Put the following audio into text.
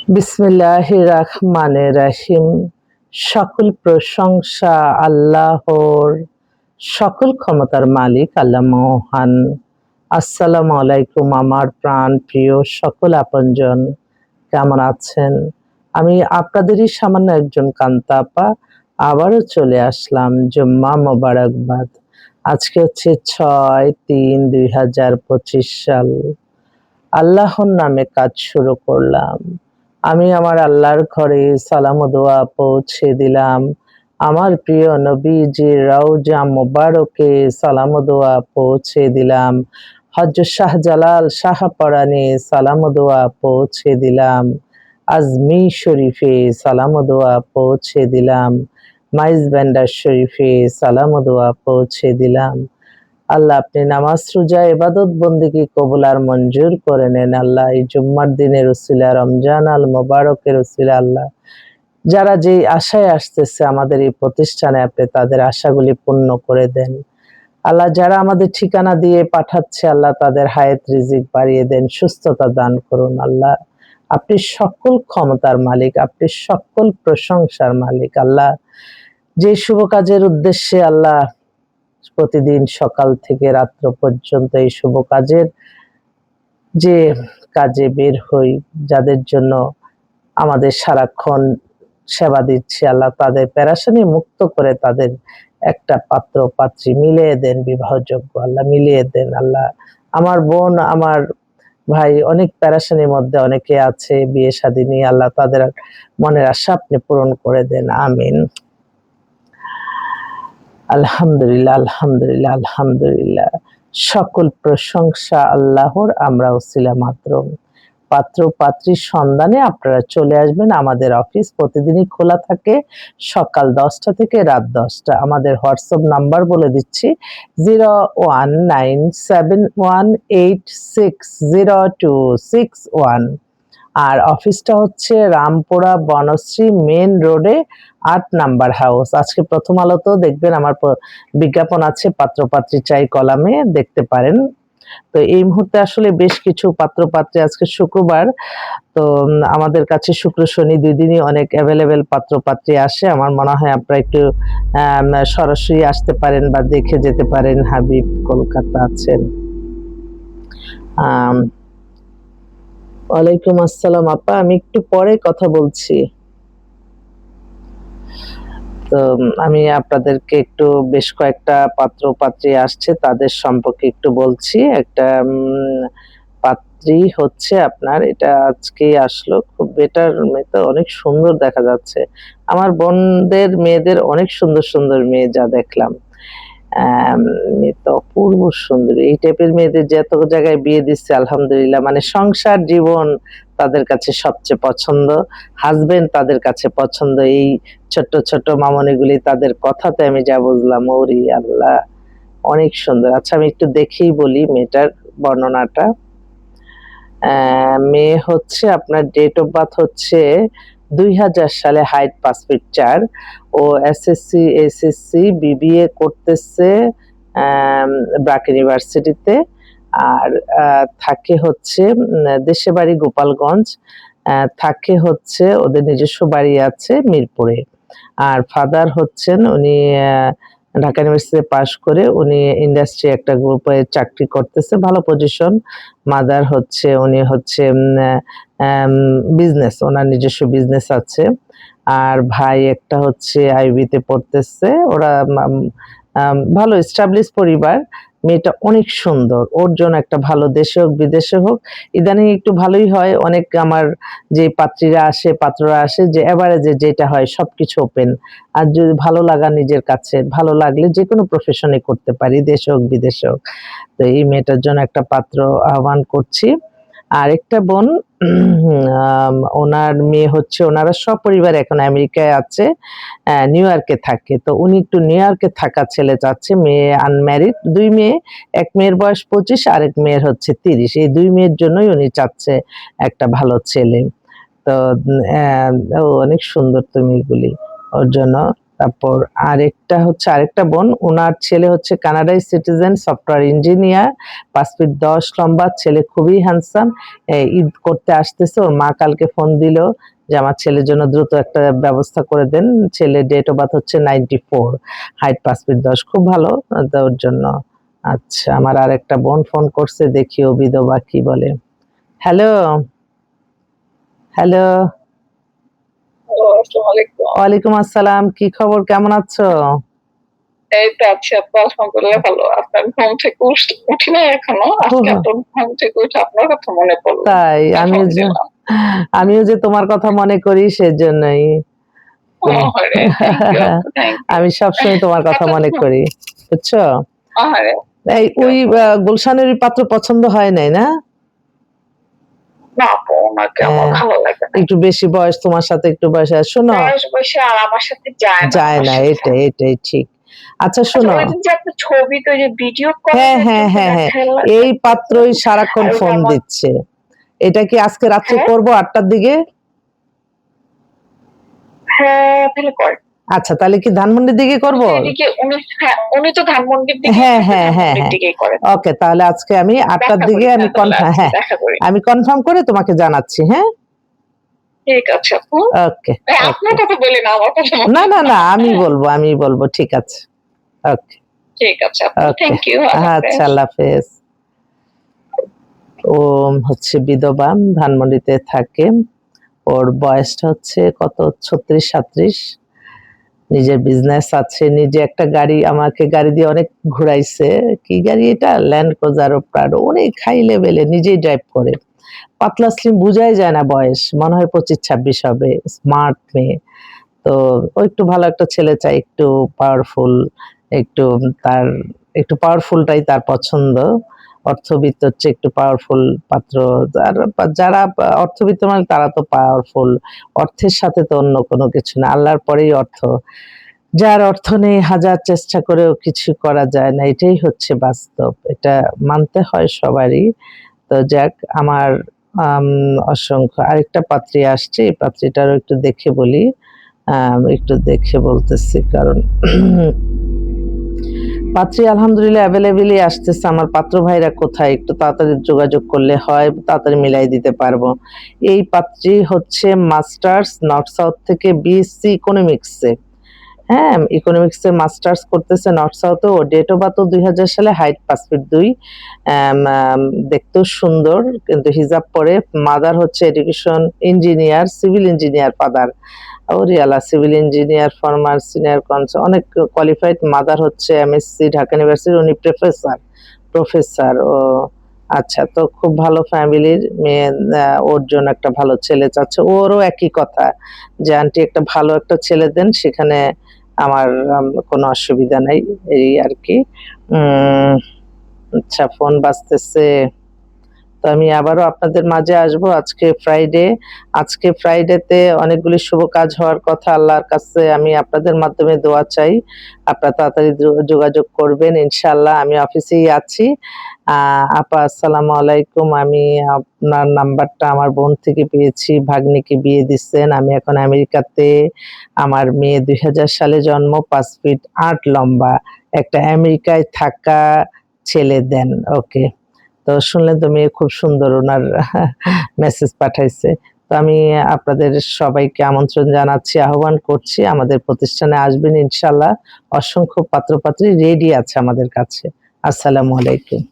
বিসমিল্লাহির রহমানির রহিম। সকল প্রশংসা আল্লাহর, সকল ক্ষমতার মালিক আল্লাহ মহান। আসসালামু আলাইকুম আমার প্রাণ প্রিয় সকল আপনজন, কেমন আছেন? আমি আপনাদেরই সামান্য একজন কান্তা আপা আবারও চলে আসলাম। জুম্মা মোবারকবাদ। আজকে হচ্ছে 6-3-2025 সাল। আল্লাহর নামে কাজ শুরু করলাম। আমি আমার আল্লাহর ঘরে সালাম ও দোয়া পৌঁছে দিলাম। আমার প্রিয় নবীজির রওজা মোবারকে সালাম ও দোয়া পৌঁছে দিলাম। হযরত শাহজালাল শাহপরাণে সালাম ও দোয়া পৌঁছে দিলাম। আজমির শরীফে সালাম ও দোয়া পৌঁছে দিলাম। মাইজ ভান্ডার শরীফে সালাম ও দোয়া পৌঁছে দিলাম। আল্লাহ আপনি নামাজ রোজা ইবাদত বন্দেগী কবুল আর মঞ্জুর করে নেন আল্লাহ। এই জুম্মার দিনের উসিলা রমজান আল মোবারকের উসিলা আল্লাহ, যারা যেই আশায় আসতেছে আমাদের এই প্রতিষ্ঠানে, আপনি তাদের আশাগুলি পূর্ণ করে দেন আল্লাহ। যারা আমাদের ঠিকানা দিয়ে পাঠাচ্ছে আল্লাহ, তাদের হায়াত রিজিক বাড়িয়ে দেন, সুস্থতা দান করুন আল্লাহ। আপনি সকল ক্ষমতার মালিক, আপনি সকল প্রশংসার মালিক আল্লাহ। যে শুভ কাজের উদ্দেশ্যে আল্লাহ প্রতিদিন সকাল থেকে রাত্র পর্যন্ত এই শুভ কাজের যে কাজে বের হই, যাদের জন্য আমাদের সারাক্ষণ সেবা দিচ্ছে আল্লাহ, তাদের পেরেশানি মুক্ত করে তাদের একটা পাত্র পাত্রী মিলিয়ে দেন, বিবাহযোগ্য আল্লাহ মিলিয়ে দেন আল্লাহ। আমার বোন, আমার ভাই অনেক পেরেশানির মধ্যে অনেকে আছে, বিয়ে শাদী নিয়ে আল্লাহ তাদের মনের আশা আপনি পূরণ করে দেন, আমিন। আলহামদুলিল্লাহ, আলহামদুলিল্লাহ, আলহামদুলিল্লাহ। সকল প্রশংসা আল্লাহর। আমরা ওসিলা মাত্র। পাত্র পাত্রীর সন্ধানে আপনারা চলে আসবেন। আমাদের অফিস প্রতিদিনই খোলা থাকে সকাল 10টা থেকে রাত 10টা। আমাদের হোয়াটসঅ্যাপ নাম্বার বলে দিচ্ছি 019718600261। আর অফিসটা হচ্ছে রামপুরা বনশ্রী মেন রোডে 8 নাম্বার হাউস। আজকে প্রথম আলোতেও দেখবেন আমার বিজ্ঞাপন আছে, পাত্রপাত্রী চাই কলামে দেখতে পারেন। তো এই মুহূর্তে আসলে বেশ কিছু পাত্রপাত্রী, আজকে শুক্রবার, তো আমাদের কাছে শুক্র শনি 2 দিনই অনেক অ্যাভেলেবেল পাত্রপাত্রী আসে। আমার মনে হয় আপনারা একটু সরাসরি আসতে পারেন বা দেখে যেতে পারেন। হাবিব কলকাতা আছেন। ওয়ালাইকুম আসসালাম আপা, আমি একটু পরে কথা বলছি। তো আমি আপনাদেরকে একটু বেশ কয়েকটা পাত্র পাত্রী আসছে তাদের সম্পর্কে একটু বলছি। একটা পাত্রী হচ্ছে আপনার, এটা আজকেই আসলো, খুব বেটার মেয়ে, তো অনেক সুন্দর দেখা যাচ্ছে। আমার বোনদের মেয়েদের অনেক সুন্দর সুন্দর মেয়ে যা দেখলাম, মেয়ে তো অপূর্ব সুন্দরী। এই টাইপের মেয়েদের যে এত জায়গায় বিয়ে দিচ্ছে আলহামদুলিল্লাহ, মানে সংসার জীবন তাদের কাছে সবচেয়ে পছন্দ, হাজবেন্ড তাদের কাছে পছন্দ। এই ছোট্ট ছোট্ট মামনিগুলি, তাদের কথাতে আমি যা বুঝলাম, ওরে আল্লাহ অনেক সুন্দর। আচ্ছা আমি একটু দেখেই বলি মেয়েটার বর্ণনাটা। মেয়ে হচ্ছে আপনার ডেট অফ বার্থ হচ্ছে 2000 সালে, হাইট 5 ফিট 4। ও এসএসসি এসএসসি বিবিএ করতেছে ব্র্যাক ইউনিভার্সিটিতে। আর থাকে হচ্ছে দেশে বাড়ি গোপালগঞ্জ, থাকে হচ্ছে ওদের নিজস্ব বাড়ি আছে মিরপুরে। আর ফাদার হচ্ছেন উনি ঢাকা ইউনিভার্সিটি পাশ করে উনি ইন্ডাস্ট্রি একটা গ্রুপে চাকরি করতেছে, ভালো পজিশন। মাদার হচ্ছে উনি হচ্ছে বিজনেস, ওনার নিজস্ব বিজনেস আছে। আর ভাই একটা হচ্ছে আইবিতে পড়তেছে। ওরা ভালো এস্টাবলিশ পরিবার। মেয়েটা অনেক সুন্দর, ওর জন্য একটা ভালো, দেশে হোক বিদেশে হোক, ইদানিং একটু ভালোই হয়। অনেক আমার যে পাত্রীরা আসে পাত্ররা আসে যে এভারেজে যেটা হয় সবকিছু ওপেন। আর যদি ভালো লাগা নিজের কাছে, ভালো লাগলে যে কোনো প্রফেশনে করতে পারি, দেশে হোক বিদেশে হোক। তো এই মেয়েটার জন্য একটা পাত্র আহ্বান করছি। আরেকটা বোন, ওনার মেয়ে হচ্ছে, ওনারা সপরিবার এখন আমেরিকায় আছে, নিউ ইয়র্কে থাকে। তো উনি একটু নিউ ইয়র্কে থাকা ছেলে চাচ্ছে। মেয়ে আনম্যারিড, 2 মেয়ে, এক মেয়ের বয়স 25, আরেক মেয়ের হচ্ছে 30। এই 2 মেয়ের জন্যই উনি চাচ্ছে একটা ভালো ছেলে। তো ও অনেক সুন্দর তো মেয়েগুলি, ওর জন্য তারপর আরেকটা বোন, ওনার ছেলে হচ্ছে কানাডায় সিটিজেন, সফটওয়্যার ইঞ্জিনিয়ার, 5 ফিট 10 লম্বা, ছেলে খুবই হ্যান্ডসাম। ঈদ করতে আসতেছে, ওর মা কালকে ফোন দিল যে আমার ছেলের জন্য দ্রুত একটা ব্যবস্থা করে দেন। ছেলে ডেট অফ বার্থ হচ্ছে 94, হাইট 5 ফিট 10, খুব ভালো। ওর জন্য আচ্ছা, আমার আরেকটা বোন ফোন করছে, দেখি ও বিধবা কি বলে। হ্যালো হ্যালো, ওয়ালাইকুম আসসালাম, কি খবর, কেমন আছো? এই তো আছি আপু, আলহামদুলিল্লাহ ভালো। আপনার ঘুম থেকে উঠি নাই এখনো, আজকে আপনার ঘুম থেকে উঠে আপনার কথা মনে পড়লো। তাই আমিও যে তোমার কথা মনে করি সেজন্যই। আমি সবসময় তোমার কথা মনে করি, বুঝছো? এই ওই গুলশানের পাত্র পছন্দ হয় নাই না? না আপু, ওনাকে আমার ভালো লাগে না। একটু বেশি বয়স, তোমার সাথে একটু বয়স। শোনো, বয়সে আর আমার সাথে যায় না, এটাই ঠিক। আচ্ছা শোনো, ছবি তো যে ভিডিও হ্যাঁ, এই পাত্রই সারাক্ষণ ফোন দিচ্ছে। এটা কি আজকে রাত্রে করবো 8টার দিকে? হ্যাঁ তাহলে কর। আচ্ছা, তাহলে কি ধানমন্ডির দিকে করবো? উনি তো ধানমন্ডির দিকে, হ্যাঁ, ওকে, তাহলে আজকে আমি 8টার দিকে আমি কনফার্ম করে তোমাকে জানাচ্ছি। হ্যাঁ ঠিক আছে আপু। ওকে, আপনার কথা বলি না, আমার কথা। না, আমি বলবো, ঠিক আছে, ওকে ঠিক আছে আপু, থ্যাংক ইউ। আচ্ছা, আল্লাহ হাফেজ। ও হচ্ছে বিধবা, ধানমন্ডিতে থাকে। ওর বয়সটা হচ্ছে কত, 36-37। নিজের বিজনেস আছে, নিজে একটা গাড়ি, আমাকে গাড়ি দিয়ে অনেক ঘুরাইছে। কি গাড়ি এটা? ল্যান্ড ক্রুজার প্রাডো, অনেক হাই লেভেলে, নিজেই ড্রাইভ করে। পাতলা স্লিম, বুঝাই যায় না বয়স, মনে হয় 25-26 হবে। স্মার্ট মেয়ে। তো ও একটু ভালো একটা ছেলে চাই, একটু পাওয়ারফুল, একটু পাওয়ারফুলটাই তার পছন্দ। অর্থবিত্ত হচ্ছে একটু পাওয়ারফুল পাত্র। যারা অর্থবিত্ত মানে তারা তো পাওয়ারফুল, অর্থের সাথে তো অন্য কোনো কিছু না, আল্লাহর পরেই অর্থ। যার অর্থ নেই, হাজার চেষ্টা করেও কিছু করা যায় না, এটাই হচ্ছে বাস্তব, এটা মানতে হয় সবারই। তো যাক, আমার অসংখ্য আরেকটা পাত্রী আসছে, এই পাত্রীটারও একটু দেখে বলি। একটু দেখে বলতেছি, কারণ পাত্রী আলহামদুলিল্লাহ অ্যাভেলেবেলই আসতেছে। আমার পাত্র ভাইরা কোথায়, একটু তাড়াতাড়ি যোগাযোগ করলে হয়, তাড়াতাড়ি মিলাই দিতে পারবো। এই পাত্রী হচ্ছে মাস্টার্স, নর্থ সাউথ থেকে, বিএসসি ইকোনমিক্সে। হ্যাঁ, ইকোনমিক্সে মাস্টার্স করতেছে নর্থ সাউথে। ও ডেট অফ বার্থ 2000 সালে, হাইট 5 ফিট 2, দেখতেও সুন্দর, কিন্তু হিজাব পরে। মাদার হচ্ছে education engineer, civil engineer father. ওরিয়ালা civil engineer, former senior consul, অনেক কোয়ালিফাইড। মাদার হচ্ছে এমএসসি ঢাকা ইউনিভার্সিটি, উনি প্রফেসর। ও আচ্ছা, তো খুব ভালো ফ্যামিলির মেয়ে, ওর জন্য একটা ভালো ছেলে চাচ্ছে। ওরও একই কথা যে আন্টি একটা ভালো একটা ছেলে দেন, সেখানে আমার কোনো অসুবিধা নাই, এই আর কি। আচ্ছা, ফোন বাজতেছে, তো আমি আবারও আপনাদের মাঝে আসবো। আজকে ফ্রাইডেতে অনেকগুলি শুভ কাজ হওয়ার কথা, আল্লাহর কাছে আমি আপনাদের মাধ্যমে দোয়া চাই। আপনারা তাড়াতাড়ি যোগাযোগ করবেন ইনশাআল্লাহ। আমি অফিসেই আছি। আপা আসসালামু আলাইকুম, আমি আপনার নাম্বারটা আমার বোন থেকে পেয়েছি, ভাগ্নিকে বিয়ে দিচ্ছেন। আমি এখন আমেরিকাতে, আমার মেয়ে 2000 সালে জন্ম, 5 ফিট 8 লম্বা, একটা আমেরিকায় থাকা ছেলে দেন। ওকে, তো শুনলেন তো, মেয়ে খুব সুন্দর, ওনার মেসেজ পাঠাইছে। তো আমি আপনাদের সবাইকে আমন্ত্রণ জানাচ্ছি, আহ্বান করছি, আমাদের প্রতিষ্ঠানে আসবেন ইনশাআল্লাহ। অসংখ্য পাত্রপাত্রী রেডি আছে আমাদের কাছে। আসসালামু আলাইকুম।